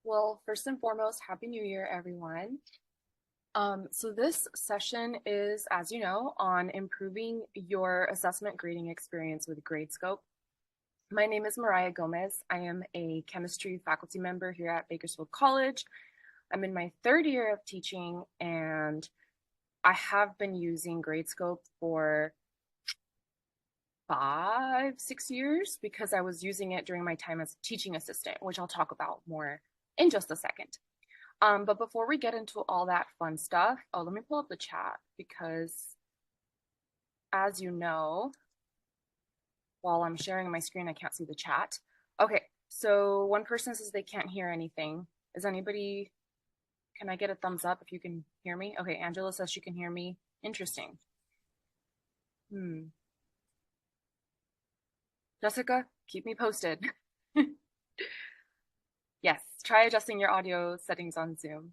Well, first and foremost, Happy New Year, everyone. So this session is, as you know, on improving your assessment grading experience with Gradescope. My name is Mariah Gomez. I am a chemistry faculty member here at Bakersfield College. I'm in my third year of teaching, and I have been using Gradescope for 5, 6 years because I was using it during my time as a teaching assistant, which I'll talk about more in just a second. But before we get into all that fun stuff, oh, let me pull up the chat because as you know, while I'm sharing my screen, I can't see the chat. Okay, so one person says they can't hear anything. Is anybody, can I get a thumbs up if you can hear me? Okay, Angela says she can hear me. Interesting. Jessica, keep me posted. Yes, try adjusting your audio settings on Zoom.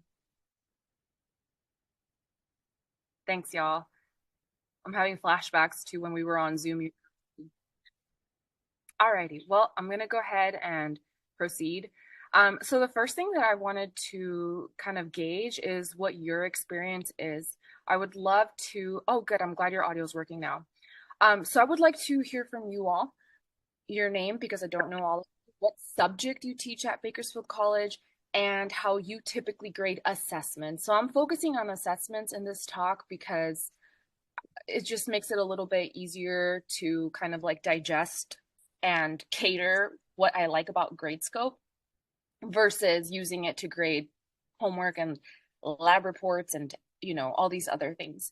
Thanks, y'all. I'm having flashbacks to when we were on Zoom. Alrighty, well, I'm gonna go ahead and proceed. So the first thing that I wanted to kind of gauge is what your experience is. I would love to, oh good, I'm glad your audio is working now. So I would like to hear from you all, your name, because I don't know all of you, what subject you teach at Bakersfield College, and how you typically grade assessments. So I'm focusing on assessments in this talk because it just makes it a little bit easier to kind of like digest and cater what I like about Gradescope versus using it to grade homework and lab reports and all these other things.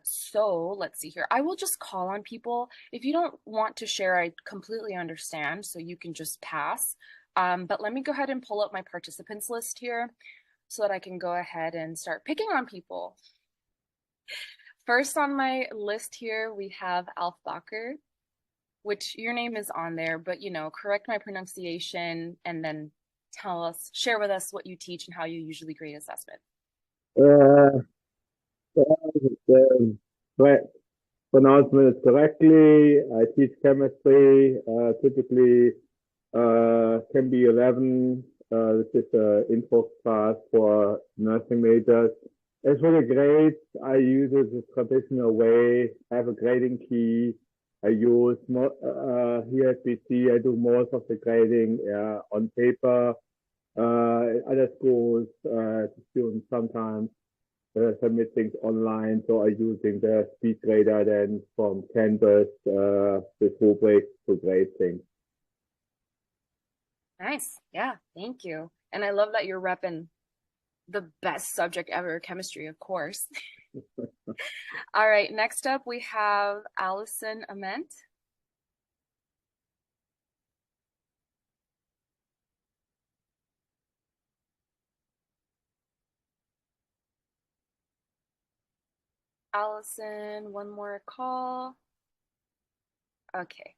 So let's see here. I will just call on people. If you don't want to share, I completely understand, so you can just pass. But let me go ahead and pull up my participants list here so that I can go ahead and start picking on people. First on my list here, we have Alf Bacher, which your name is on there, but correct my pronunciation and then share with us what you teach and how you usually grade assessment. Uh, the correct pronouncement is correctly. I teach chemistry, typically Chem B11. This is an intro class for nursing majors. As for the grades, I use it the traditional way. I have a grading key. I use here at BC. I do most of the grading on paper. Other schools, the students sometimes submit things online, so I'm using the speed grader then from Canvas with rubrics to grade things. Nice. Yeah, thank you. And I love that you're repping the best subject ever, chemistry, of course. All right, next up we have Allison Ament. Allison, one more call. Okay.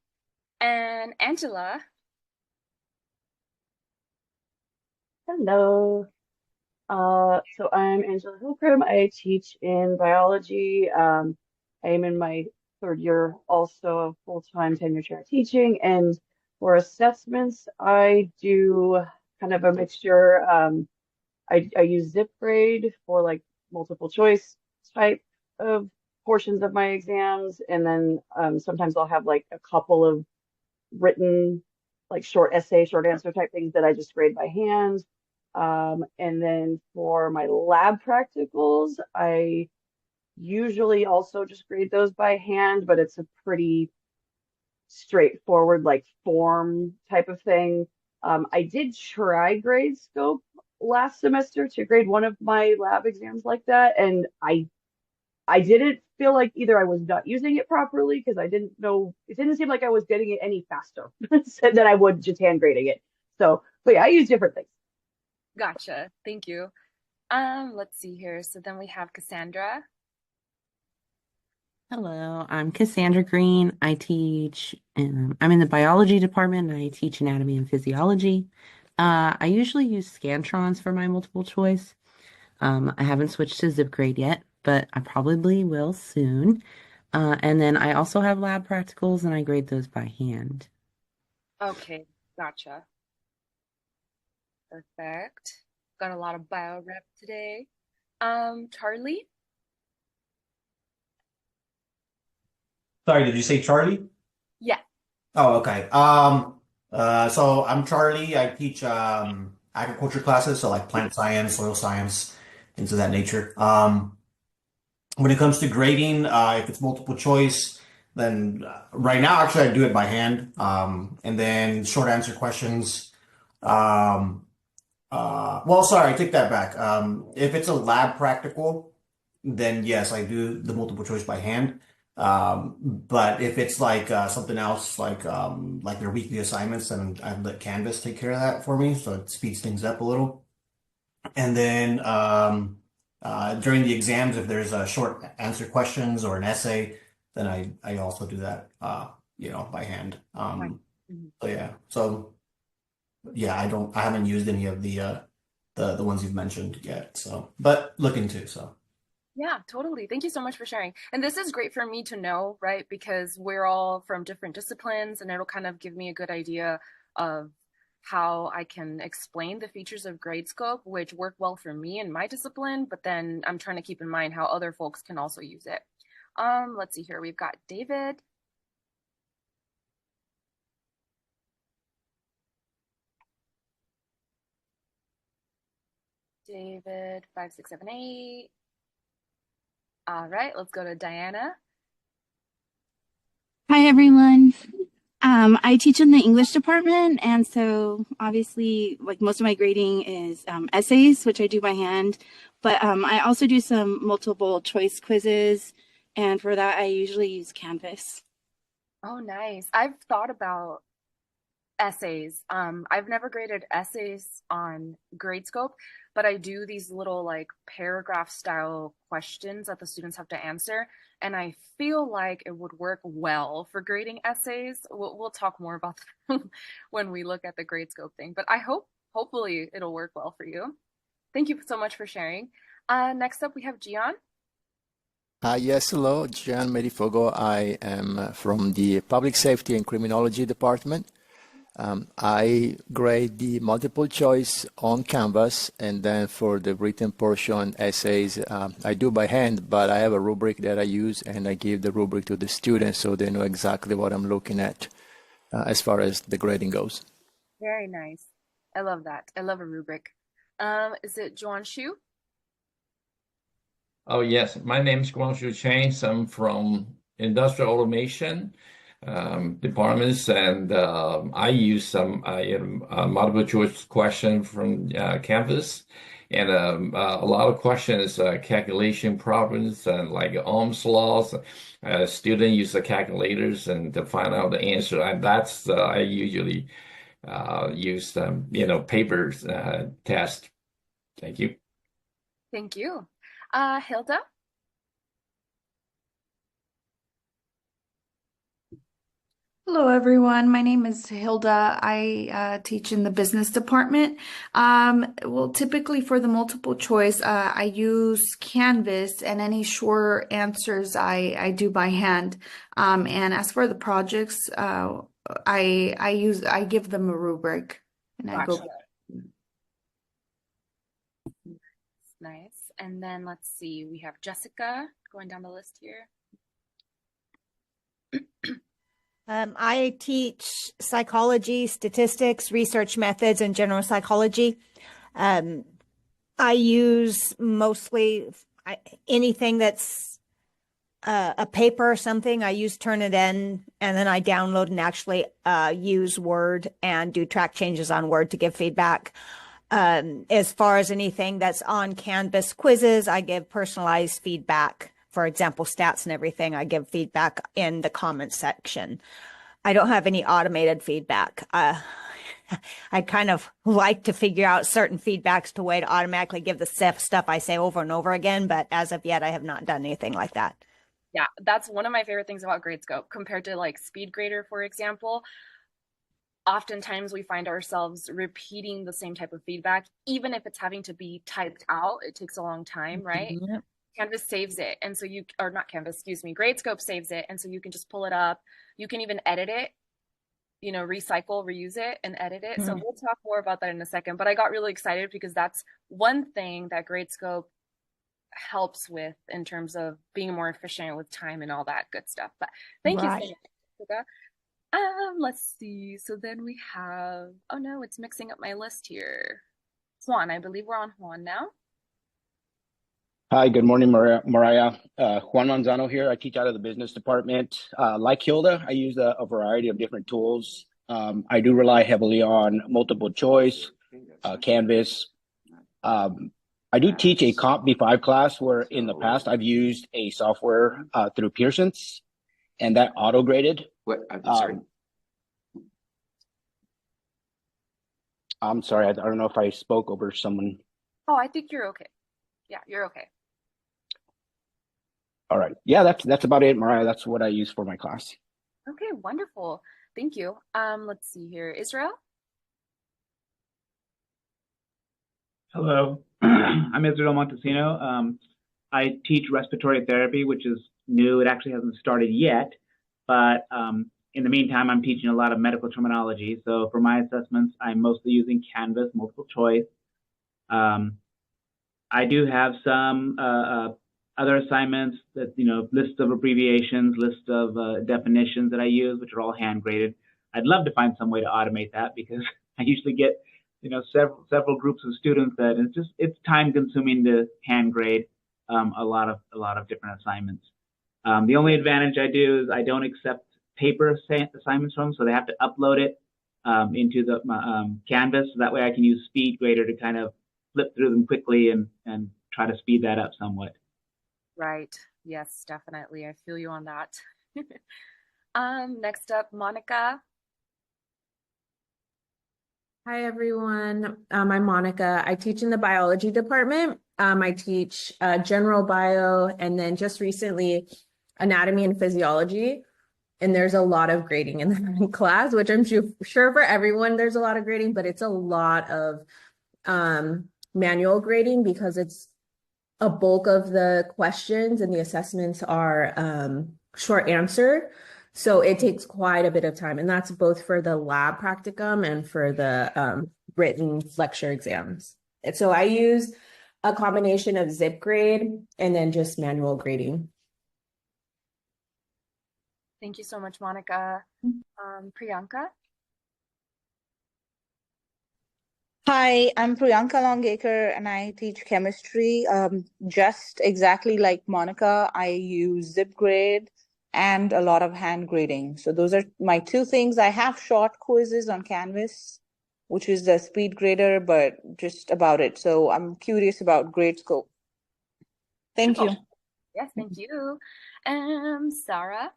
And Angela. Hello. So I'm Angela Hilcrim. I teach in biology. I am in my third year also of full-time tenure track teaching. And for assessments, I do kind of a mixture. I use ZipGrade for like multiple choice type of portions of my exams. And then sometimes I'll have like a couple of written, like short essay, short answer type things that I just grade by hand. And then for my lab practicals, I usually also just grade those by hand, but it's a pretty straightforward, like form type of thing. I did try Gradescope last semester to grade one of my lab exams like that, and I didn't feel like either I was not using it properly because I didn't know, it didn't seem like I was getting it any faster than I would just hand grading it. So, but yeah, I use different things. Gotcha. Thank you. Let's see here. So then we have Cassandra. Hello, I'm Cassandra Green. I'm in the biology department and I teach anatomy and physiology. I usually use Scantrons for my multiple choice. I haven't switched to ZipGrade yet, but I probably will soon. And then I also have lab practicals and I grade those by hand. Okay, gotcha. Perfect. Got a lot of bio rep today. Charlie? Sorry, did you say Charlie? Yeah. Oh, okay. So I'm Charlie. I teach agriculture classes, so like plant science, soil science, things of that nature. When it comes to grading, if it's multiple choice, then right now, actually, I do it by hand. And then short answer questions. Um, well, sorry, I take that back. If it's a lab practical, then yes, I do the multiple choice by hand. But if it's like something else, like their weekly assignments, then I let Canvas take care of that for me, so it speeds things up a little. And then during the exams, if there's a short answer questions or an essay, then I also do that, by hand. Fine. Mhm. So yeah, so yeah, I haven't used any of the ones you've mentioned yet, so but looking to so. Yeah, totally. Thank you so much for sharing. And this is great for me to know, right? Because we're all from different disciplines, and it'll kind of give me a good idea of how I can explain the features of Gradescope, which work well for me and my discipline, but then I'm trying to keep in mind how other folks can also use it. Let's see here. We've got David. David 5678. All right, let's go to Diana. Hi, everyone. I teach in the English department, and so obviously, like most of my grading is essays, which I do by hand, but I also do some multiple choice quizzes, and for that, I usually use Canvas. Oh, nice. I've thought about essays. I've never graded essays on Gradescope, but I do these little like paragraph style questions that the students have to answer. And I feel like it would work well for grading essays. We'll talk more about that when we look at the Gradescope thing, but hopefully it'll work well for you. Thank you so much for sharing. Next up, we have Gian. Yes, hello, Gian Merifogo. I am from the Public Safety and Criminology Department. I grade the multiple choice on Canvas, and then for the written portion essays, I do by hand, but I have a rubric that I use, and I give the rubric to the students so they know exactly what I'm looking at as far as the grading goes. Very nice. I love that. I love a rubric. Is it Juan Shu? Oh, yes. My name is Guangxu Cheng. I'm from Industrial Automation departments, and I use some multiple choice question from Canvas, and a lot of questions, calculation problems, and like Ohm's laws. Student use the calculators and to find out the answer. And that's I usually use papers test. Thank you. Thank you. Hilda? Hello, everyone. My name is Hilda. I teach in the business department. Well, typically for the multiple choice, I use Canvas, and any short answers I do by hand. And as for the projects, I give them a rubric, and I go. Gotcha. Nice. And then let's see, we have Jessica going down the list here. I teach psychology, statistics, research methods, and general psychology. I use mostly anything that's a paper or something. I use Turnitin, and then I download and actually use Word and do track changes on Word to give feedback. As far as anything that's on Canvas quizzes, I give personalized feedback. For example, stats and everything, I give feedback in the comments section. I don't have any automated feedback. I kind of like to figure out certain feedbacks to way to automatically give the stuff I say over and over again, but as of yet, I have not done anything like that. Yeah, that's one of my favorite things about Gradescope compared to like SpeedGrader, for example. Oftentimes we find ourselves repeating the same type of feedback, even if it's having to be typed out. It takes a long time, right? Yep. Canvas saves it. And so or not Canvas, excuse me, Gradescope saves it. And so you can just pull it up. You can even edit it recycle, reuse it, and edit it. So we'll talk more about that in a second. But I got really excited because that's one thing that Gradescope helps with in terms of being more efficient with time and all that good stuff. But thank you so Right. much, Jessica. Let's see. So then we have, oh no, it's mixing up my list here. Juan, I believe we're on Juan now. Hi, good morning, Mariah. Juan Manzano here. I teach out of the business department. Like Hilda, I use a variety of different tools. I do rely heavily on multiple choice, Canvas. I do teach a Comp B5 class where in the past I've used a software through Pearson's and that auto-graded. I'm sorry. I'm sorry, I don't know if I spoke over someone. Oh, I think you're okay. Yeah, you're okay. All right. Yeah, that's about it, Mariah. That's what I use for my class. Okay, wonderful. Thank you. Let's see here. Israel? Hello, I'm Israel Montesino. I teach respiratory therapy, which is new. It actually hasn't started yet, but in the meantime, I'm teaching a lot of medical terminology. So for my assessments, I'm mostly using Canvas, multiple choice. I do have some other assignments that, lists of abbreviations, lists of definitions that I use, which are all hand graded. I'd love to find some way to automate that because I usually get, several groups of students that it's time consuming to hand grade a lot of different assignments. The only advantage I do is I don't accept paper assignments from them, so they have to upload it into the Canvas. So that way I can use SpeedGrader to kind of flip through them quickly and try to speed that up somewhat. Right. Yes, definitely. I feel you on that. Next up, Monica. Hi, everyone. I'm Monica. I teach in the biology department. I teach general bio and then just recently anatomy and physiology. And there's a lot of grading in that class, which I'm sure for everyone there's a lot of grading, but it's a lot of manual grading because it's a bulk of the questions and the assessments are short answer. So it takes quite a bit of time, and that's both for the lab practicum and for the written lecture exams. And so I use a combination of zip grade and then just manual grading. Thank you so much, Monica. Priyanka? Hi, I'm Priyanka Longacre and I teach chemistry. Just exactly like Monica, I use ZipGrade and a lot of hand grading. So those are my two things. I have short quizzes on Canvas, which is the speed grader, but just about it. So I'm curious about Gradescope. Thank you. Yes, thank you. Sarah?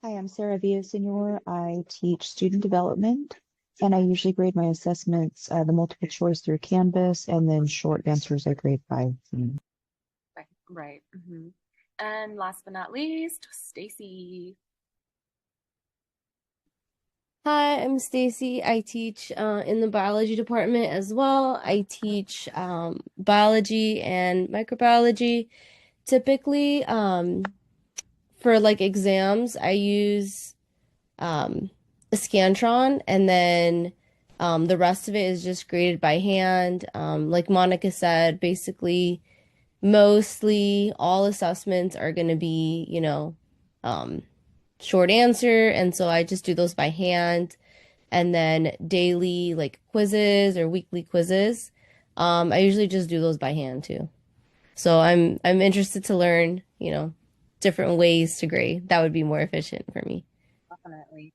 Hi, I'm Sarah Villasenor. I teach student development, and I usually grade my assessments, the multiple choice through Canvas, and then short answers I grade by. Right. Mm-hmm. And last but not least, Stacy. Hi, I'm Stacy. I teach in the biology department as well. I teach biology and microbiology. Typically, for like exams, I use a Scantron, and then the rest of it is just graded by hand. Like Monica said, basically, mostly all assessments are going to be, short answer, and so I just do those by hand. And then daily like quizzes or weekly quizzes, I usually just do those by hand too. So I'm interested to learn, different ways to grade. That would be more efficient for me. Definitely.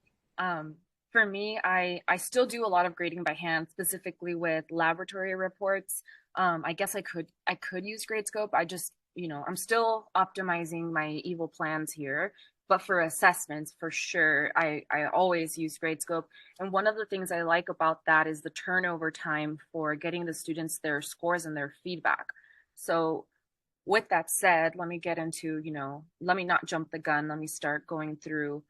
For me, I still do a lot of grading by hand, specifically with laboratory reports. I guess I could use Gradescope. I just, I'm still optimizing my evil plans here. But for assessments, for sure, I always use Gradescope. And one of the things I like about that is the turnover time for getting the students their scores and their feedback. So with that said, let me get into, let me not jump the gun. Let me start going through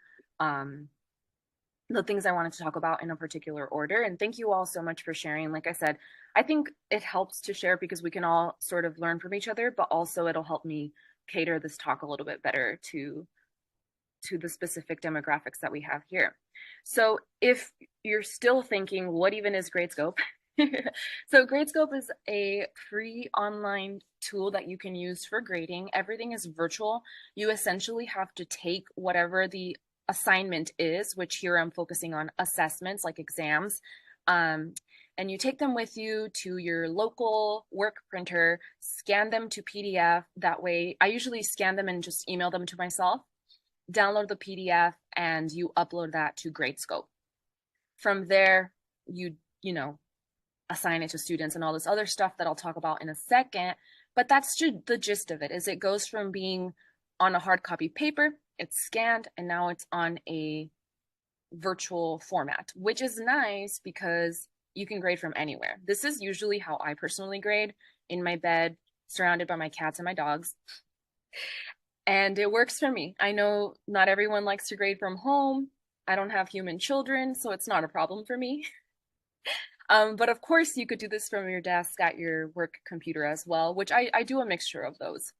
the things I wanted to talk about in a particular order. And thank you all so much for sharing. Like I said, I think it helps to share because we can all sort of learn from each other, but also it'll help me cater this talk a little bit better to to the specific demographics that we have here. So if you're still thinking, what even is Gradescope? So Gradescope is a free online tool that you can use for grading. Everything is virtual. You essentially have to take whatever the assignment is, which here I'm focusing on assessments like exams, and you take them with you to your local work printer, scan them to PDF. That way, I usually scan them and just email them to myself, download the PDF, and you upload that to Gradescope. From there, you know, assign it to students and all this other stuff that I'll talk about in a second. But that's the gist of it, is it goes from being on a hard copy paper, it's scanned, and now it's on a virtual format, which is nice because you can grade from anywhere. This is usually how I personally grade, in my bed, surrounded by my cats and my dogs. And it works for me. I know not everyone likes to grade from home. I don't have human children, so it's not a problem for me. But of course, you could do this from your desk at your work computer as well, which I do a mixture of those.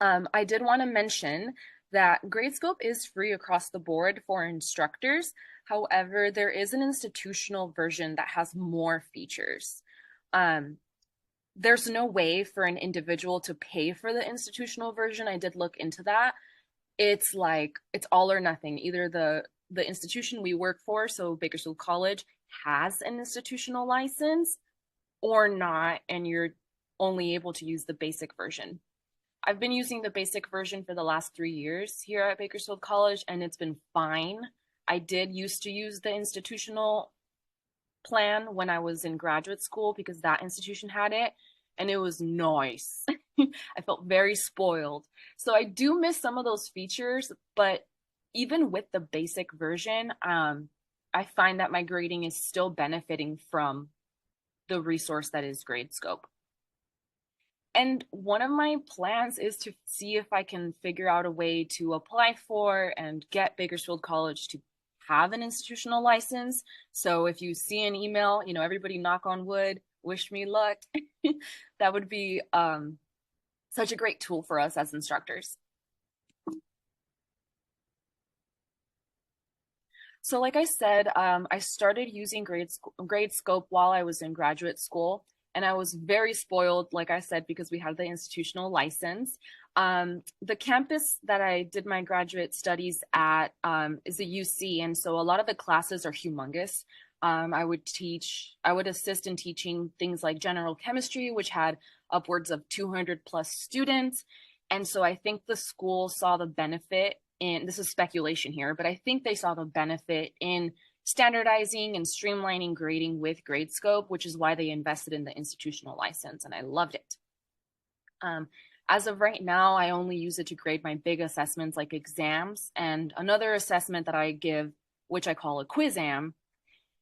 I did want to mention that Gradescope is free across the board for instructors. However, there is an institutional version that has more features. There's no way for an individual to pay for the institutional version. I did look into that. It's like, it's all or nothing. Either the institution we work for, so Bakersfield College, has an institutional license or not, and you're only able to use the basic version. I've been using the basic version for the last 3 years here at Bakersfield College, and it's been fine. I did used to use the institutional plan when I was in graduate school because that institution had it, and it was nice. I felt very spoiled. So I do miss some of those features, but even with the basic version, I find that my grading is still benefiting from the resource that is Gradescope. And one of my plans is to see if I can figure out a way to apply for and get Bakersfield College to have an institutional license. So if you see an email, everybody knock on wood, wish me luck. That would be such a great tool for us as instructors. So like I said, I started using Gradescope while I was in graduate school, and I was very spoiled, like I said, because we had the institutional license. The campus that I did my graduate studies at is a UC, and so a lot of the classes are humongous. I would assist in teaching things like general chemistry, which had upwards of 200 plus students. And so I think the school saw the benefit in, this is speculation here, but I think they saw the benefit in standardizing and streamlining grading with Gradescope, which is why they invested in the institutional license, and I loved it. As of right now, I only use it to grade my big assessments like exams, and another assessment that I give, which I call a quizam.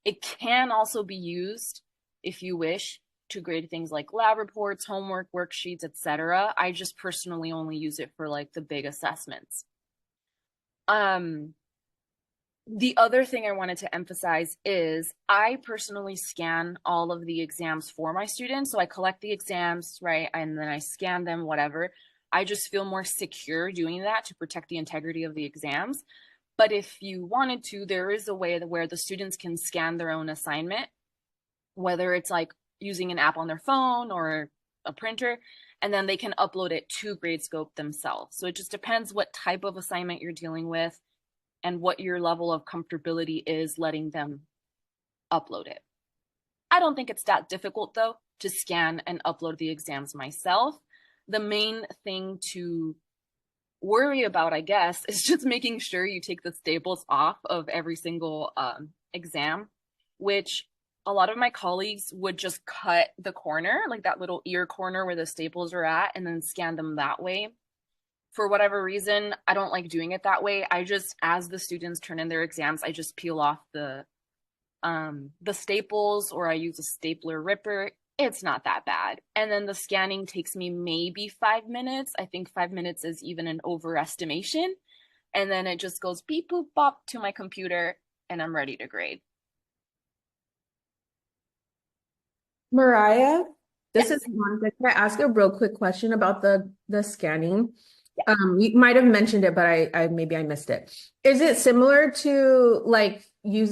It can also be used, if you wish, to grade things like lab reports, homework, worksheets, etc. I just personally only use it for like the big assessments. The other thing I wanted to emphasize is I personally scan all of the exams for my students. So I collect the exams, right? And then I scan them, whatever. I just feel more secure doing that to protect the integrity of the exams. But if you wanted to, there is a way where the students can scan their own assignment, whether it's like using an app on their phone or a printer, and then they can upload it to Gradescope themselves. So it just depends what type of assignment you're dealing with and what your level of comfortability is letting them upload it. I don't think it's that difficult, though, to scan and upload the exams myself. The main thing to worry about, I guess, is just making sure you take the staples off of every single exam, which a lot of my colleagues would just cut the corner, like that little ear corner where the staples are at, and then scan them that way. For whatever reason, I don't like doing it that way. I just, as the students turn in their exams, I just peel off the staples, or I use a stapler ripper. It's not that bad. And then the scanning takes me maybe 5 minutes. I think 5 minutes is even an overestimation. And then it just goes beep, boop, bop to my computer, and I'm ready to grade. Mariah, this is Monica. Can I ask a real quick question about the scanning? You might have mentioned it, but I maybe I missed it. Is it similar to like you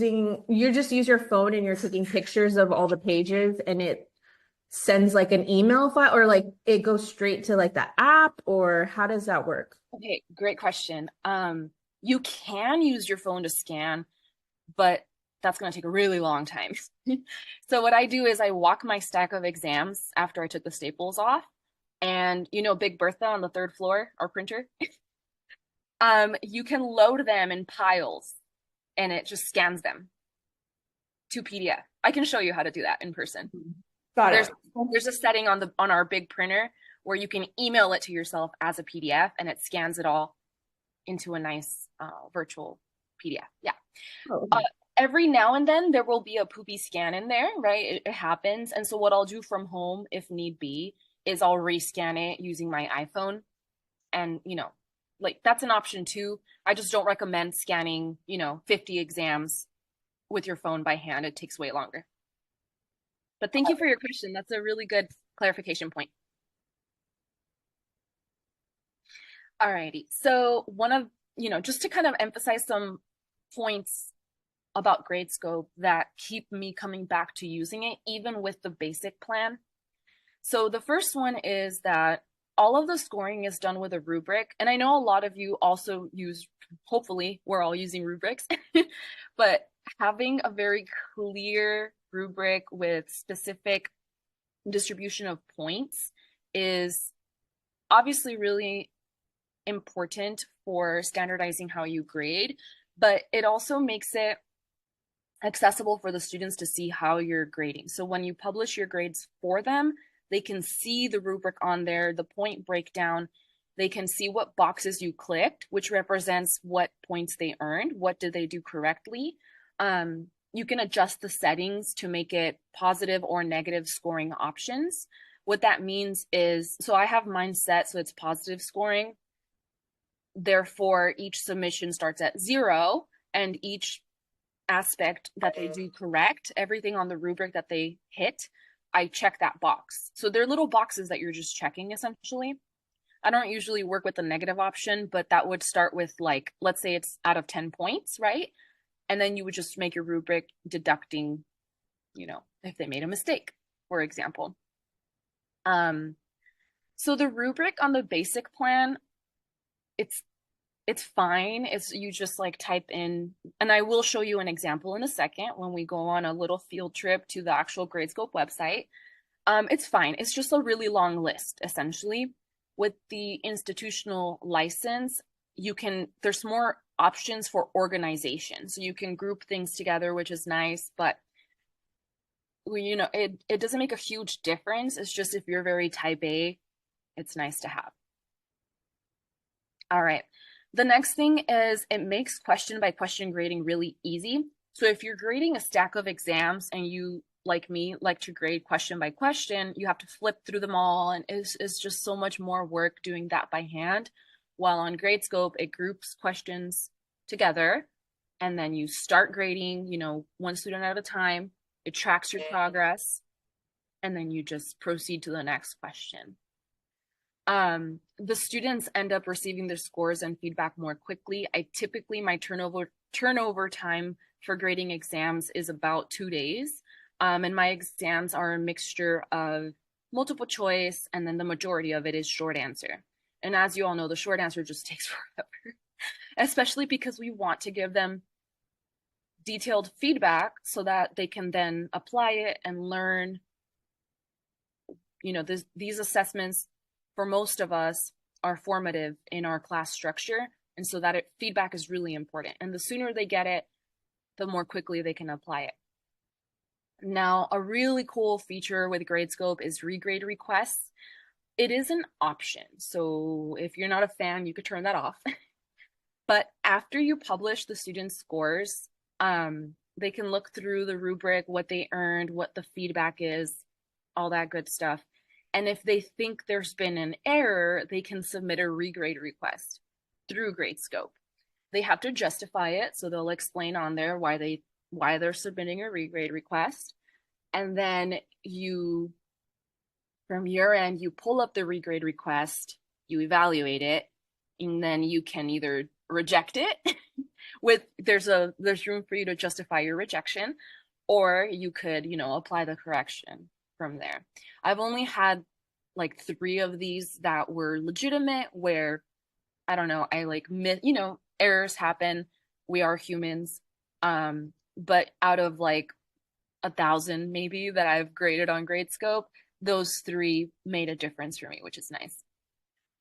just use your phone and you're taking pictures of all the pages and it sends like an email file, or like it goes straight to like the app, or how does that work? Okay, great question. You can use your phone to scan, but that's going to take a really long time. So what I do is I walk my stack of exams after I took the staples off, and Big Bertha on the third floor, our printer, you can load them in piles, and it just scans them to PDF. I can show you how to do that in person. Got There's it. there's a setting on our big printer where you can email it to yourself as a PDF, and it scans it all into a nice virtual PDF. Yeah. Oh, Uh, okay. every now and then there will be a poopy scan in there, right? It happens. And so what I'll do from home, if need be, is I'll rescan it using my iPhone. And, like that's an option too. I just don't recommend scanning, 50 exams with your phone by hand. It takes way longer. But thank you for your question. That's a really good clarification point. Alrighty. So just to kind of emphasize some points about Gradescope that keep me coming back to using it, even with the basic plan. So the first one is that all of the scoring is done with a rubric. And I know a lot of you also use, hopefully, we're all using rubrics, but having a very clear rubric with specific distribution of points is obviously really important for standardizing how you grade, but it also makes it accessible for the students to see how you're grading. So when you publish your grades for them, they can see the rubric on there, the point breakdown. They can see what boxes you clicked, which represents what points they earned. What did they do correctly? You can adjust the settings to make it positive or negative scoring options. What that means is, so I have mine set so it's positive scoring. Therefore, each submission starts at 0, and each aspect that they do correct, everything on the rubric that they hit, I check that box. So they're little boxes that you're just checking essentially. I don't usually work with the negative option, but that would start with like, let's say it's out of 10 points, right? And then you would just make your rubric deducting, if they made a mistake, for example. So the rubric on the basic plan, it's fine. It's you just like type in, and I will show you an example in a second when we go on a little field trip to the actual Gradescope website. It's fine. It's just a really long list, essentially. With the institutional license, there's more options for organization. So you can group things together, which is nice, but it doesn't make a huge difference. It's just if you're very type A, it's nice to have. All right. The next thing is it makes question by question grading really easy. So if you're grading a stack of exams and you, like me, like to grade question by question, you have to flip through them all, and it's just so much more work doing that by hand. While on Gradescope, it groups questions together, and then you start grading, one student at a time. It tracks your progress, and then you just proceed to the next question. The students end up receiving their scores and feedback more quickly. My turnover time for grading exams is about 2 days. And my exams are a mixture of multiple choice, and then the majority of it is short answer. And as you all know, the short answer just takes forever, especially because we want to give them detailed feedback so that they can then apply it and learn. These assessments for most of us are formative in our class structure. And so that feedback is really important. And the sooner they get it, the more quickly they can apply it. Now, a really cool feature with Gradescope is regrade requests. It is an option. So if you're not a fan, you could turn that off. But after you publish the students' scores, they can look through the rubric, what they earned, what the feedback is, all that good stuff. And if they think there's been an error, they can submit a regrade request through Gradescope. They have to justify it, so they'll explain on there why they're submitting a regrade request. And then from your end, you pull up the regrade request, you evaluate it, and then you can either reject it there's room for you to justify your rejection, or you could, apply the correction from there. I've only had like 3 of these that were legitimate where I don't know, I like errors happen. We are humans. But out of like 1,000 maybe that I've graded on Gradescope, those 3 made a difference for me, which is nice.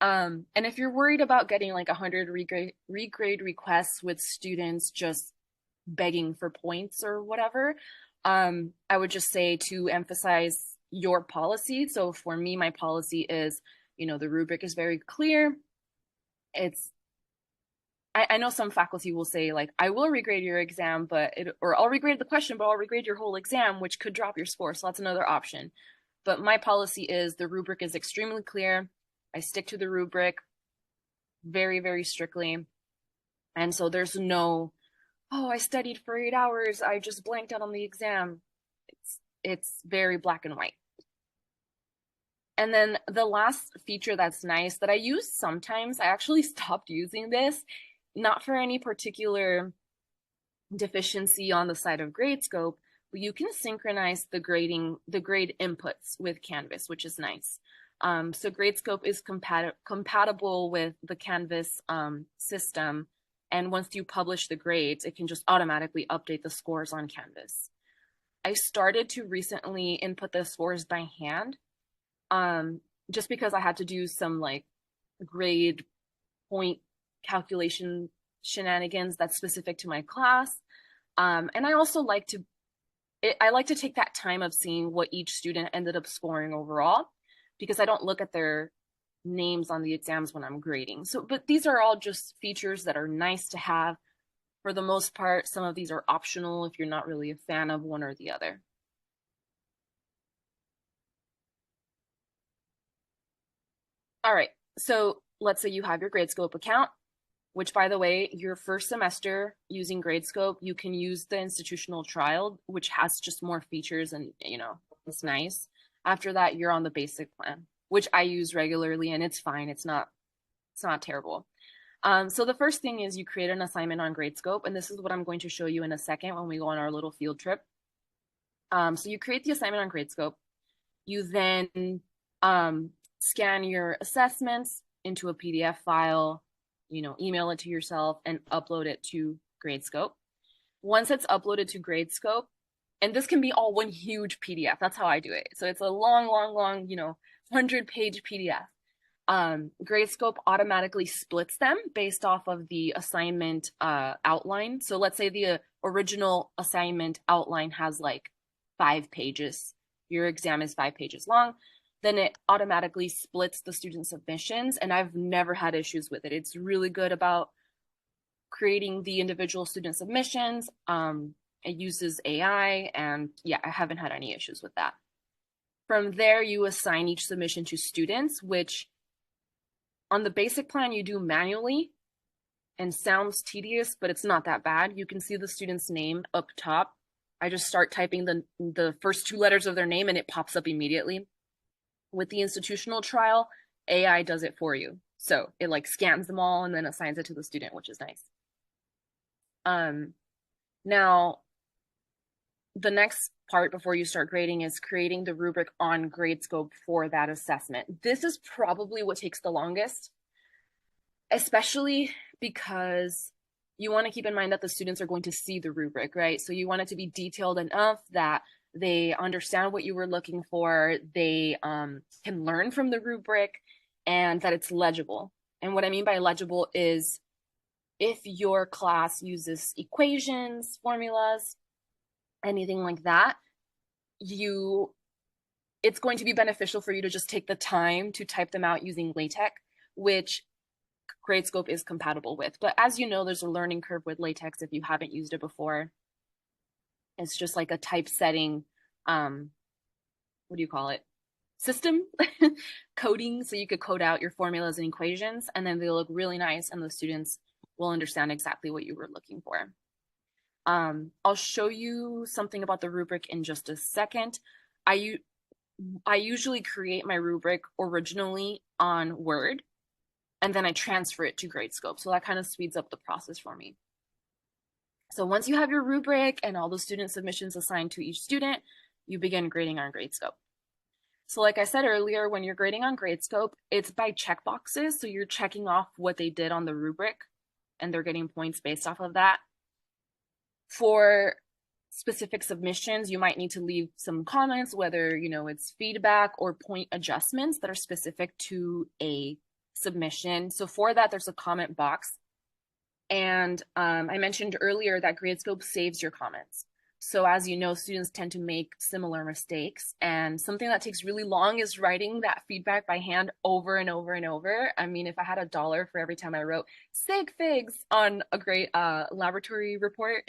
And if you're worried about getting like 100 regrade requests with students just begging for points or whatever, I would just say to emphasize your policy. So for me, my policy is, the rubric is very clear. I know some faculty will say like, I will regrade your exam, or I'll regrade the question, but I'll regrade your whole exam, which could drop your score. So that's another option. But my policy is the rubric is extremely clear. I stick to the rubric very, very strictly. And so there's no, oh, I studied for 8 hours, I just blanked out on the exam. It's very black and white. And then the last feature that's nice that I use sometimes, I actually stopped using this, not for any particular deficiency on the side of Gradescope, but you can synchronize the grade inputs with Canvas, which is nice. So Gradescope is compatible with the Canvas system, and once you publish the grades, it can just automatically update the scores on Canvas. I started to recently input the scores by hand, just because I had to do some like grade point calculation shenanigans that's specific to my class. And I also like to take that time of seeing what each student ended up scoring overall, because I don't look at their names on the exams when I'm grading. But these are all just features that are nice to have. For the most part, some of these are optional if you're not really a fan of one or the other. All right, so let's say you have your Gradescope account, which, by the way, your first semester using Gradescope, you can use the institutional trial, which has just more features and, it's nice. After that, you're on the basic plan, which I use regularly, and it's fine. It's not terrible. So the first thing is you create an assignment on Gradescope, and this is what I'm going to show you in a second when we go on our little field trip. So you create the assignment on Gradescope. You then scan your assessments into a PDF file, email it to yourself and upload it to Gradescope. Once it's uploaded to Gradescope, and this can be all one huge PDF. That's how I do it. So it's a long, 100-page PDF. Gradescope automatically splits them based off of the assignment outline. So let's say the original assignment outline has like 5 pages. Your exam is 5 pages long. Then it automatically splits the student submissions, and I've never had issues with it. It's really good about creating the individual student submissions. It uses AI, and yeah, I haven't had any issues with that. From there, you assign each submission to students, which on the basic plan you do manually, and sounds tedious, but it's not that bad. You can see the student's name up top. I just start typing the first 2 letters of their name and it pops up immediately. With the institutional trial, AI does it for you. So it like scans them all and then assigns it to the student, which is nice. Now, the next part before you start grading is creating the rubric on Gradescope for that assessment. This is probably what takes the longest, especially because you want to keep in mind that the students are going to see the rubric, right? So you want it to be detailed enough that they understand what you were looking for, they can learn from the rubric, and that it's legible. And what I mean by legible is if your class uses equations, formulas, anything like that, it's going to be beneficial for you to just take the time to type them out using LaTeX, which Gradescope is compatible with. But as you know, there's a learning curve with LaTeX if you haven't used it before. It's just like a typesetting, what do you call it? System coding. So you could code out your formulas and equations, and then they look really nice, and the students will understand exactly what you were looking for. I'll show you something about the rubric in just a second. I usually create my rubric originally on Word, and then I transfer it to Gradescope. So that kind of speeds up the process for me. So once you have your rubric and all the student submissions assigned to each student, you begin grading on Gradescope. So like I said earlier, when you're grading on Gradescope, it's by checkboxes. So you're checking off what they did on the rubric and they're getting points based off of that. For specific submissions, you might need to leave some comments, whether it's feedback or point adjustments that are specific to a submission. So for that, there's a comment box. And I mentioned earlier that Gradescope saves your comments. So as you know, students tend to make similar mistakes. And something that takes really long is writing that feedback by hand over and over and over. I mean, if I had $1 for every time I wrote sig figs on a great laboratory report,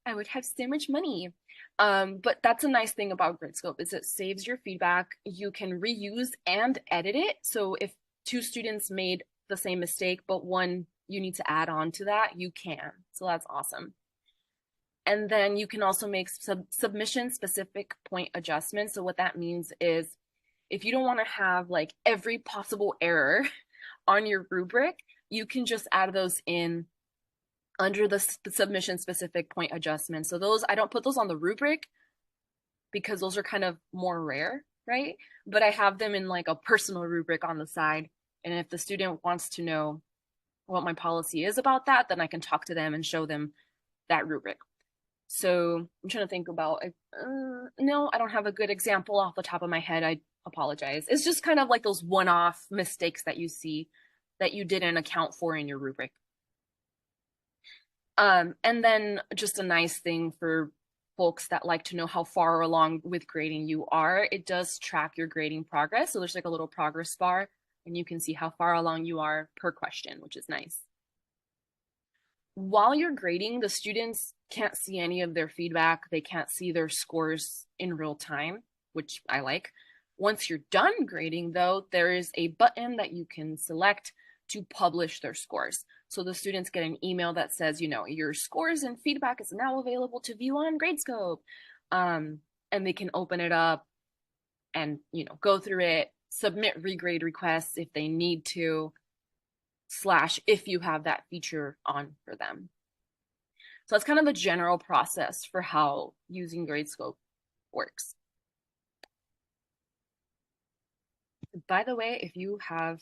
I would have so much money. But that's a nice thing about Gradescope is it saves your feedback. You can reuse and edit it. So if 2 students made the same mistake, but one you need to add on to that, you can. So that's awesome. And then you can also make submission specific point adjustments. So what that means is if you don't want to have like every possible error on your rubric, you can just add those in under the submission specific point adjustments. So those, I don't put those on the rubric because those are kind of more rare, right? But I have them in like a personal rubric on the side. And if the student wants to know what my policy is about that, then I can talk to them and show them that rubric. So I'm trying to think about, no, I don't have a good example off the top of my head. I apologize. It's just kind of like those one-off mistakes that you see that you didn't account for in your rubric. And then just a nice thing for folks that like to know how far along with grading you are, it does track your grading progress. So there's like a little progress bar and you can see how far along you are per question, which is nice. While you're grading, the students can't see any of their feedback. They can't see their scores in real time, which I like. Once you're done grading, though, there is a button that you can select to publish their scores. So the students get an email that says, your scores and feedback is now available to view on Gradescope. And they can open it up and, go through it, submit regrade requests if they need to, / if you have that feature on for them. So that's kind of the general process for how using Gradescope works. By the way, if you have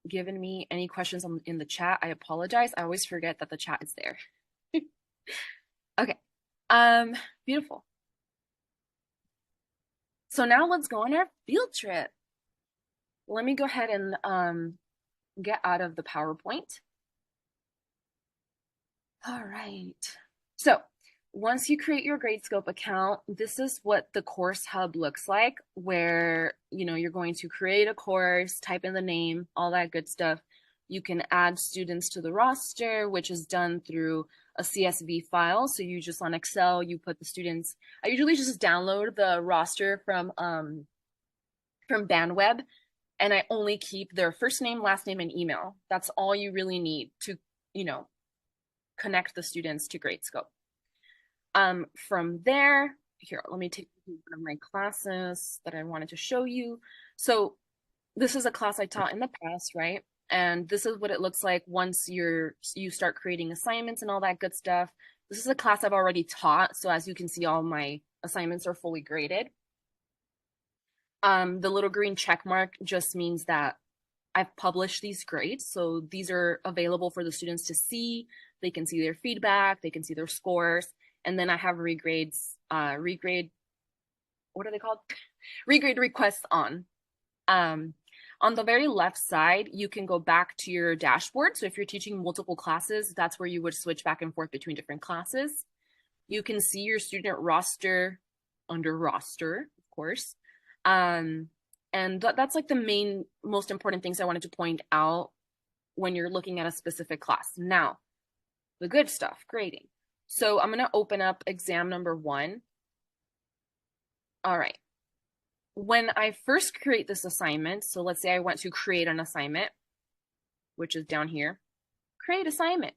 given me any questions in the chat, I apologize. I always forget that the chat is there. Okay, beautiful. So now let's go on our field trip. Let me go ahead and get out of the PowerPoint. All right. So once you create your Gradescope account, this is what the course hub looks like, where you're going to create a course, type in the name, all that good stuff. You can add students to the roster, which is done through a CSV file. So you just on Excel, you put the students. I usually just download the roster from Bandweb, and I only keep their first name, last name, and email. That's all you really need to, connect the students to Gradescope. From there, here, let me take one of my classes that I wanted to show you. So this is a class I taught in the past, right? And this is what it looks like once you start creating assignments and all that good stuff. This is a class I've already taught. So as you can see, all my assignments are fully graded. The little green check mark just means that I've published these grades. So these are available for the students to see. They can see their feedback, they can see their scores. And then I have regrades, what are they called? Regrade requests on. On the very left side, you can go back to your dashboard. So if you're teaching multiple classes, that's where you would switch back and forth between different classes. You can see your student roster under roster, of course. And that's like the most important things I wanted to point out when you're looking at a specific class. Now, the good stuff, grading. So I'm going to open up exam number 1. All right. When I first create this assignment, so let's say I went to create an assignment, which is down here, create assignment.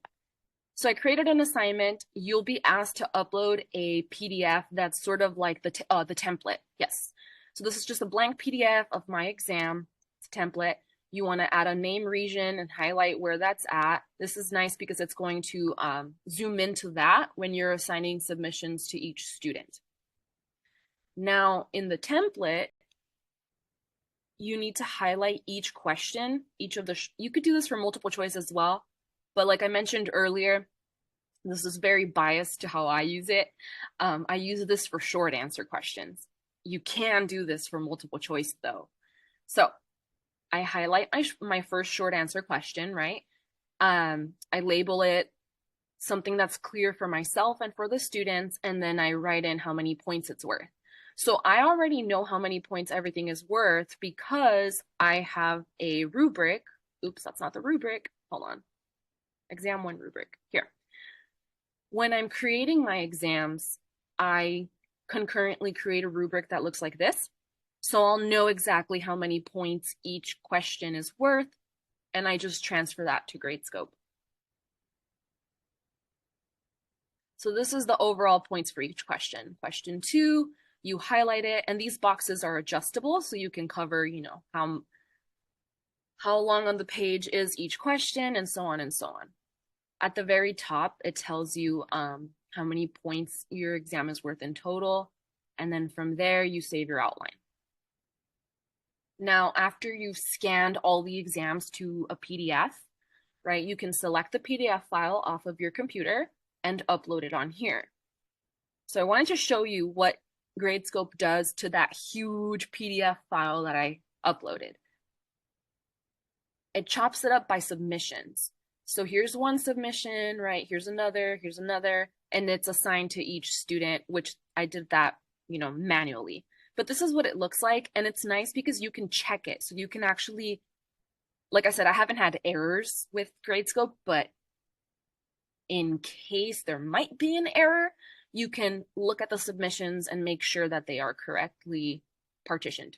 So I created an assignment. You'll be asked to upload a PDF that's sort of like the template. Yes. So this is just a blank PDF of my exam. It's a template. You want to add a name region and highlight where that's at. This is nice because it's going to zoom into that when you're assigning submissions to each student. Now, in the template, you need to highlight each question, each of the, you could do this for multiple choice as well, but like I mentioned earlier, this is very biased to how I use it. I use this for short answer questions. You can do this for multiple choice though. So I highlight my first short answer question, right? I label it something that's clear for myself and for the students, and then I write in how many points it's worth. So I already know how many points everything is worth because I have a rubric. Oops, that's not the rubric. Hold on. Exam 1 rubric. Here. When I'm creating my exams, I concurrently create a rubric that looks like this. So I'll know exactly how many points each question is worth, and I just transfer that to Gradescope. So this is the overall points for each question. Question 2, you highlight it, and these boxes are adjustable, so you can cover, you know, how long on the page is each question, and so on and so on. At the very top, it tells you how many points your exam is worth in total, and then from there, you save your outline. Now, after you've scanned all the exams to a PDF, right, you can select the PDF file off of your computer and upload it on here. So I wanted to show you what Gradescope does to that huge PDF file that I uploaded. It chops it up by submissions. So here's one submission, right? Here's another, and it's assigned to each student, which I did that, you know, manually. But this is what it looks like, and it's nice because you can check it. So you can actually, like I said, I haven't had errors with Gradescope, but in case there might be an error, you can look at the submissions and make sure that they are correctly partitioned.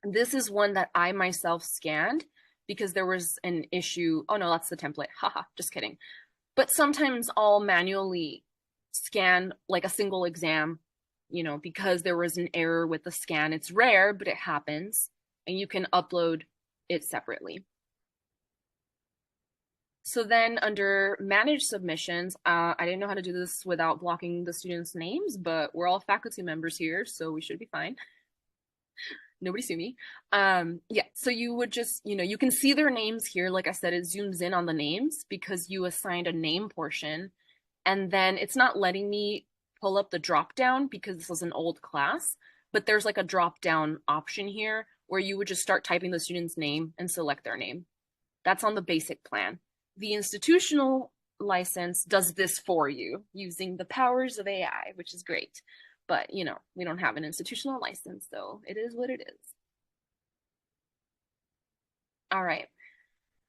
This is one that I myself scanned because there was an issue. Oh no, that's the template. Haha, just kidding. But sometimes I'll manually scan like a single exam, you know, because there was an error with the scan. It's rare, but it happens, and you can upload it separately. So then under manage submissions, I didn't know how to do this without blocking the students' names, but we're all faculty members here, so we should be fine. Nobody sue me. Yeah, so you would just, you know, you can see their names here. Like I said, it zooms in on the names because you assigned a name portion, and then it's not letting me pull up the drop down because this is an old class, but there's like a drop down option here where you would just start typing the student's name and select their name. That's on the basic plan. The institutional license does this for you using the powers of AI, which is great. But, you know, we don't have an institutional license, so it is what it is. All right.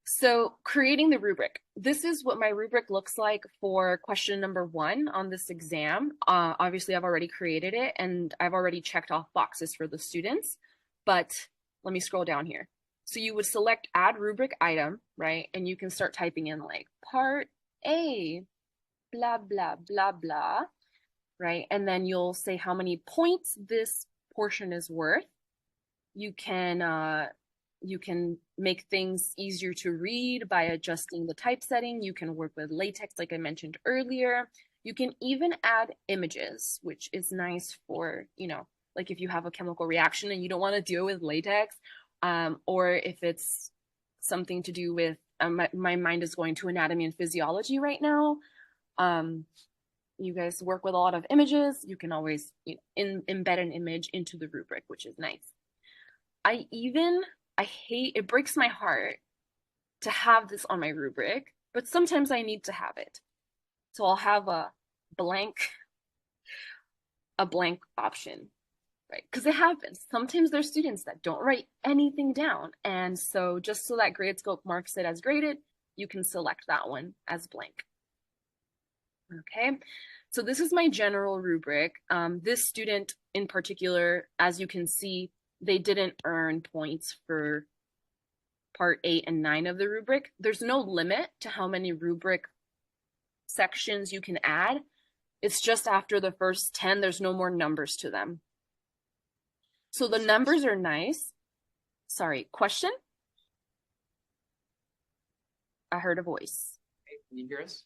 So creating the rubric. This is what my rubric looks like for question number 1 on this exam. Obviously, I've already created it, and I've already checked off boxes for the students. But let me scroll down here. So you would select add rubric item, right? And you can start typing in like part A, blah, blah, blah, blah, right? And then you'll say how many points this portion is worth. You can make things easier to read by adjusting the typesetting. You can work with latex, like I mentioned earlier. You can even add images, which is nice for, you know, like if you have a chemical reaction and you don't want to deal with latex, or if it's something to do with, my mind is going to anatomy and physiology right now. You guys work with a lot of images. You can always, you know, embed an image into the rubric, which is nice. I hate, it breaks my heart to have this on my rubric, but sometimes I need to have it. So I'll have a blank option, right? Because it happens. Sometimes there's students that don't write anything down. And so just so that Gradescope marks it as graded, you can select that one as blank. Okay, so this is my general rubric. This student in particular, as you can see, they didn't earn points for part 8 and 9 of the rubric. There's no limit to how many rubric sections you can add. It's just after the first 10, there's no more numbers to them. So the numbers are nice. Sorry, question? I heard a voice. Hey, can you hear us?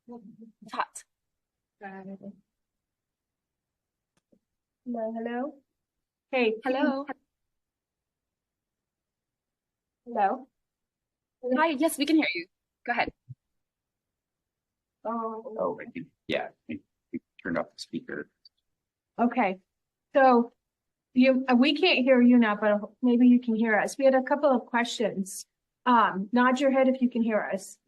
It's hot. Hello, hello. Hey, Hello. hello. Hi, yes, we can hear you. Go ahead. Oh, I think, yeah, we turned off the speaker. Okay, so we can't hear you now, but maybe you can hear us. We had a couple of questions. Nod your head if you can hear us.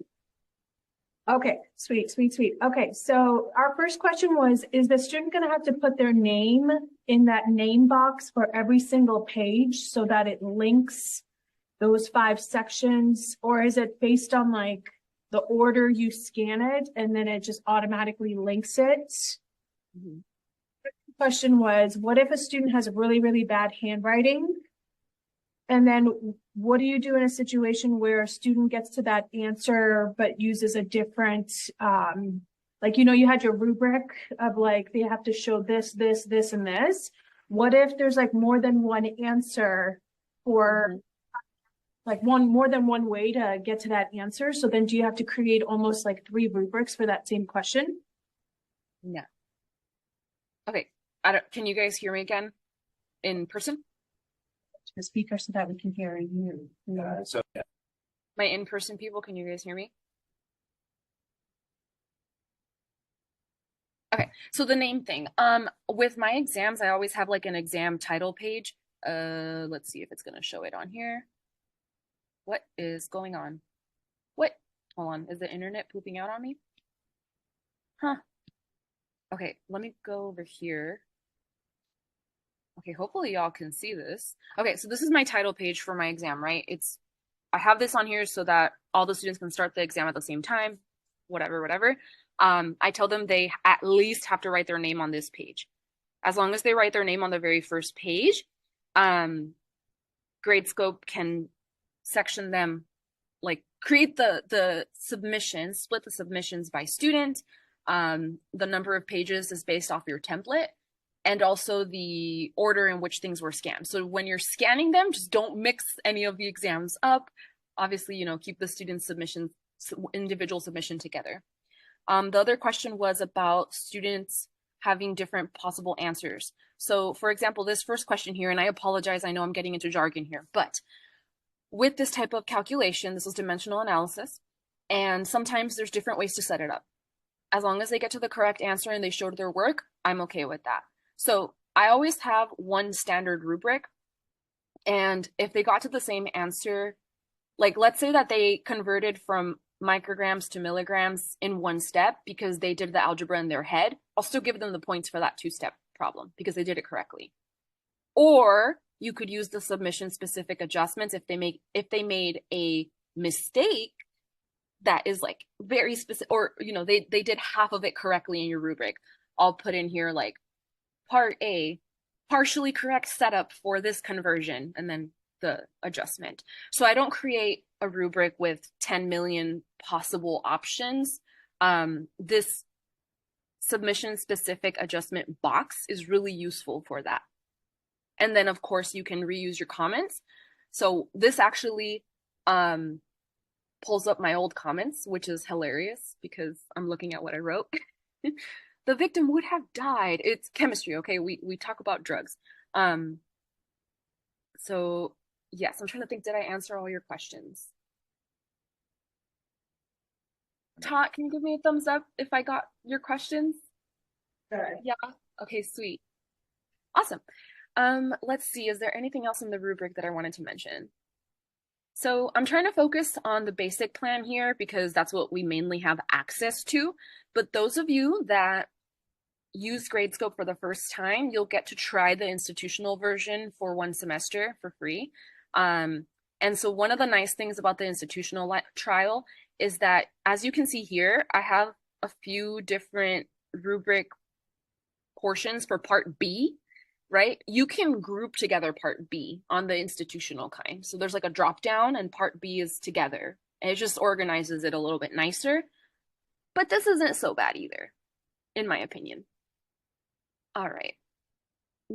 Okay, sweet, sweet, sweet. Okay, so our first question was, is the student going to have to put their name in that name box for every single page so that it links those 5 sections, or is it based on like the order you scan it and then it just automatically links it? Mm-hmm. Question was, what if a student has really, really bad handwriting? And then what do you do in a situation where a student gets to that answer but uses a different, like, you had your rubric of like, they have to show this, this, this, and this. What if there's like more than one answer for like more than one way to get to that answer? So then do you have to create almost like 3 rubrics for that same question? No. Okay. Can you guys hear me again in person? The speaker so that we can hear you. Yeah. My in-person people, can you guys hear me? Okay, so the name thing. With my exams, I always have like an exam title page. Let's see if it's gonna show it on here. What is going on? What? Hold on, is the internet pooping out on me? Huh. Okay, let me go over here. Okay, hopefully y'all can see this. Okay, so this is my title page for my exam, right? I have this on here so that all the students can start the exam at the same time, whatever. I tell them they at least have to write their name on this page. As long as they write their name on the very first page, Gradescope can section them, like create the submissions, split the submissions by student. The number of pages is based off your template, and also the order in which things were scanned. So when you're scanning them, just don't mix any of the exams up. Obviously, keep the student submission, individual submission together. The other question was about students having different possible answers. So for example, this first question here, and I apologize, I know I'm getting into jargon here, but with this type of calculation, this is dimensional analysis, and sometimes there's different ways to set it up. As long as they get to the correct answer and they showed their work, I'm okay with that. So I always have one standard rubric, and if they got to the same answer, like let's say that they converted from micrograms to milligrams in one step because they did the algebra in their head, I'll still give them the points for that 2-step problem because they did it correctly. Or you could use the submission specific adjustments if they made a mistake that is like very specific, or they did half of it correctly in your rubric. I'll put in here like part A, partially correct setup for this conversion, and then the adjustment. So I don't create a rubric with 10 million possible options. This submission specific adjustment box is really useful for that. And then of course you can reuse your comments. So this actually pulls up my old comments, which is hilarious because I'm looking at what I wrote. The victim would have died. It's chemistry, okay? We talk about drugs. So yes, I'm trying to think, did I answer all your questions? Tot, can you give me a thumbs up if I got your questions? Good. Yeah, okay, sweet. Awesome. Let's see, is there anything else in the rubric that I wanted to mention? So I'm trying to focus on the basic plan here because that's what we mainly have access to. But those of you that use Gradescope for the first time, you'll get to try the institutional version for 1 semester for free. And so one of the nice things about the institutional trial is that, as you can see here, I have a few different rubric portions for part B, right? You can group together part B on the institutional kind. So there's like a drop down and part B is together. And it just organizes it a little bit nicer. But this isn't so bad either, in my opinion. All right.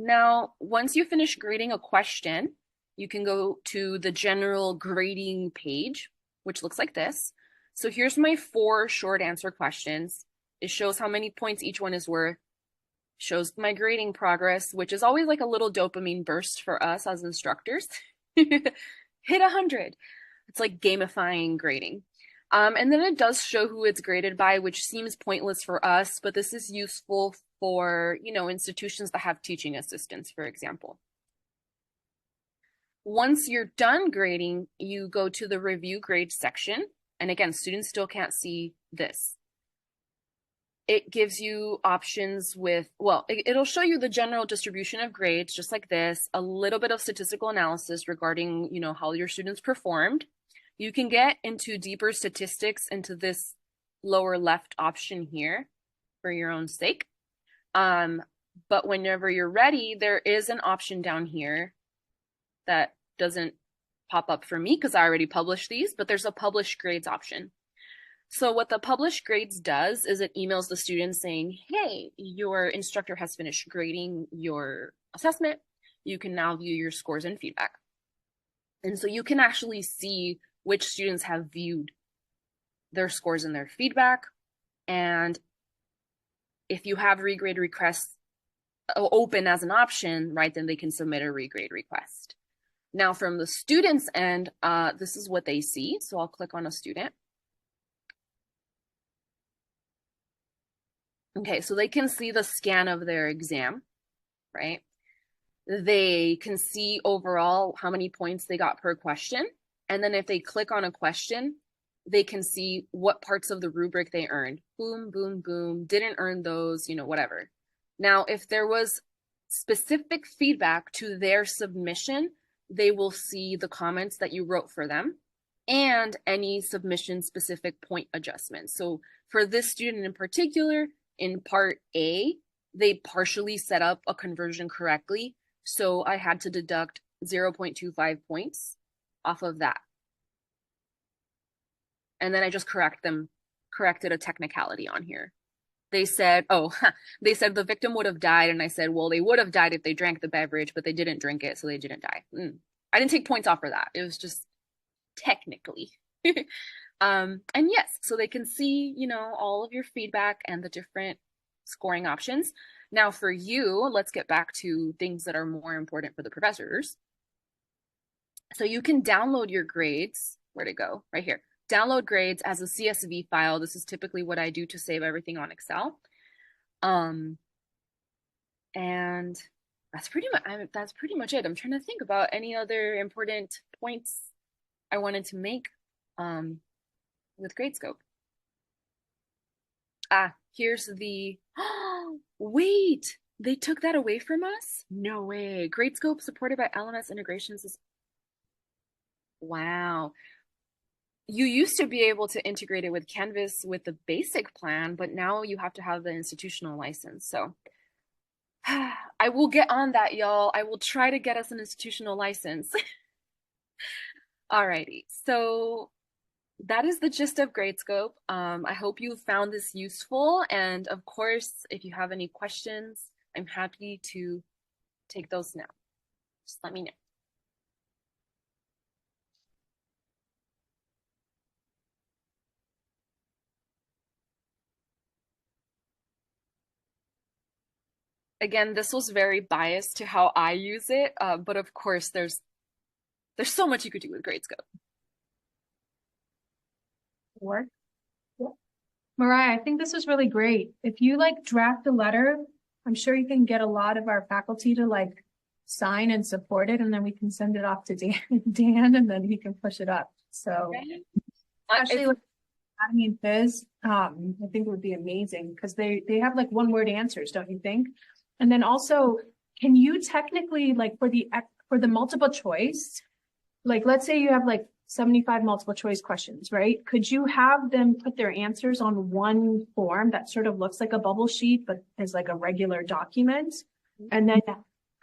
Now, once you finish grading a question, you can go to the general grading page, which looks like this. So here's my 4 short answer questions. It shows how many points each one is worth, shows my grading progress, which is always like a little dopamine burst for us as instructors. Hit 100. It's like gamifying grading. And then it does show who it's graded by, which seems pointless for us, but this is useful for, institutions that have teaching assistants, for example. Once you're done grading, you go to the review grade section. And again, students still can't see this. It gives you options with, it'll show you the general distribution of grades, just like this, a little bit of statistical analysis regarding, how your students performed. You can get into deeper statistics into this lower left option here for your own sake. But whenever you're ready, there is an option down here that doesn't pop up for me because I already published these, but there's a publish grades option. So what the publish grades does is it emails the students saying, hey, your instructor has finished grading your assessment. You can now view your scores and feedback. And so you can actually see which students have viewed their scores and their feedback. And if you have regrade requests open as an option, right, then they can submit a regrade request. Now from the student's end, this is what they see. So I'll click on a student. Okay, so they can see the scan of their exam, right? They can see overall how many points they got per question. And then if they click on a question, they can see what parts of the rubric they earned. Boom, boom, boom, didn't earn those, whatever. Now, if there was specific feedback to their submission, they will see the comments that you wrote for them and any submission specific point adjustments. So for this student in particular, in part A, they partially set up a conversion correctly. So I had to deduct 0.25 points off of that. And then I just corrected a technicality on here. They said, they said the victim would have died. And I said, well, they would have died if they drank the beverage, but they didn't drink it, so they didn't die. I didn't take points off for that. It was just technically. And yes, so they can see, all of your feedback and the different scoring options. Now for you, let's get back to things that are more important for the professors. So you can download your grades. Where'd it go? Right here. Download grades as a CSV file. This is typically what I do to save everything on Excel. And that's pretty much it. I'm trying to think about any other important points I wanted to make with Gradescope. Here's the, wait, they took that away from us? No way. Gradescope supported by LMS integrations is, wow. You used to be able to integrate it with Canvas with the basic plan, but now you have to have the institutional license. So I will get on that, y'all. I will try to get us an institutional license. Alrighty, so that is the gist of Gradescope. I hope you found this useful. And of course, if you have any questions, I'm happy to take those now. Just let me know. Again, this was very biased to how I use it, but of course, there's so much you could do with Gradescope. Work. Yeah. Mariah, I think this was really great. If you draft a letter, I'm sure you can get a lot of our faculty to sign and support it, and then we can send it off to Dan, and then he can push it up. So, especially Academy and Biz, I think it would be amazing because they have one-word answers, don't you think? And then also, can you technically for the multiple choice, let's say you have 75 multiple choice questions, right? Could you have them put their answers on one form that sort of looks like a bubble sheet, but is a regular document, and then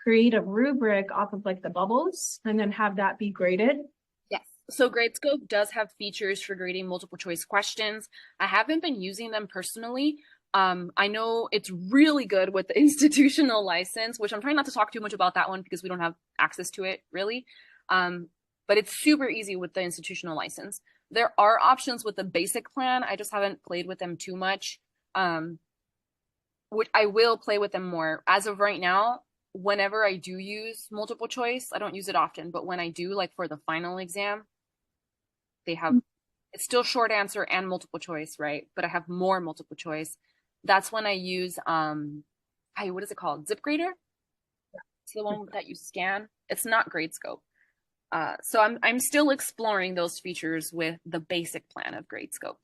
create a rubric off of the bubbles and then have that be graded? Yes. So Gradescope does have features for grading multiple choice questions. I haven't been using them personally, I know it's really good with the institutional license, which I'm trying not to talk too much about that one because we don't have access to it really. But it's super easy with the institutional license. There are options with the basic plan. I just haven't played with them too much. Which I will play with them more. As of right now, whenever I do use multiple choice, I don't use it often, but when I do, like for the final exam, they have it's still short answer and multiple choice, right? But I have more multiple choice. That's when I use hey, what is it called? Zip grader? It's the one that you scan. It's not Gradescope. So I'm still exploring those features with the basic plan of Gradescope.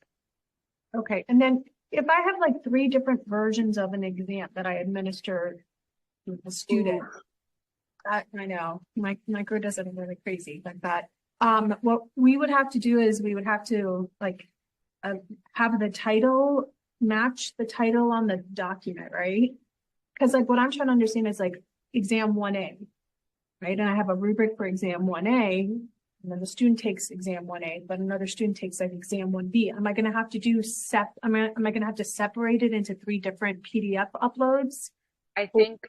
Okay, and then if I have like 3 different versions of an exam that I administer to a student, I know my grid doesn't really crazy like that. What we would have to do is we would have to like have the title match the title on the document, right? Because like what I'm trying to understand is like exam 1A, right? And I have a rubric for exam 1A, and then the student takes exam 1A, but another student takes like exam 1B. Am I going to have to do am I going to have to separate it into 3 different PDF uploads? I think,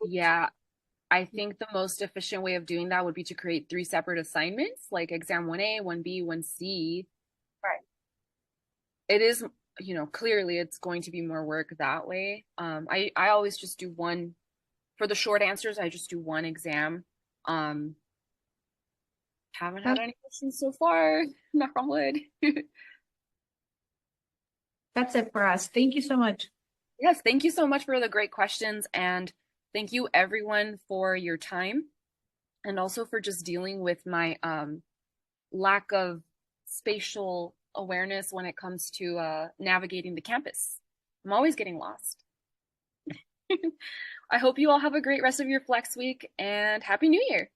yeah, I think the most efficient way of doing that would be to create 3 separate assignments, like exam 1A, 1B, 1C. Right. It is, you know, clearly it's going to be more work that way. I always just do one for the short answers. I just do one exam. Haven't had any questions so far. Knock on wood. That's it for us. Thank you so much. Yes, thank you so much for the great questions, and thank you everyone for your time, and also for just dealing with my lack of spatial awareness when it comes to navigating the campus. I'm always getting lost. I hope you all have a great rest of your Flex week, and Happy New Year!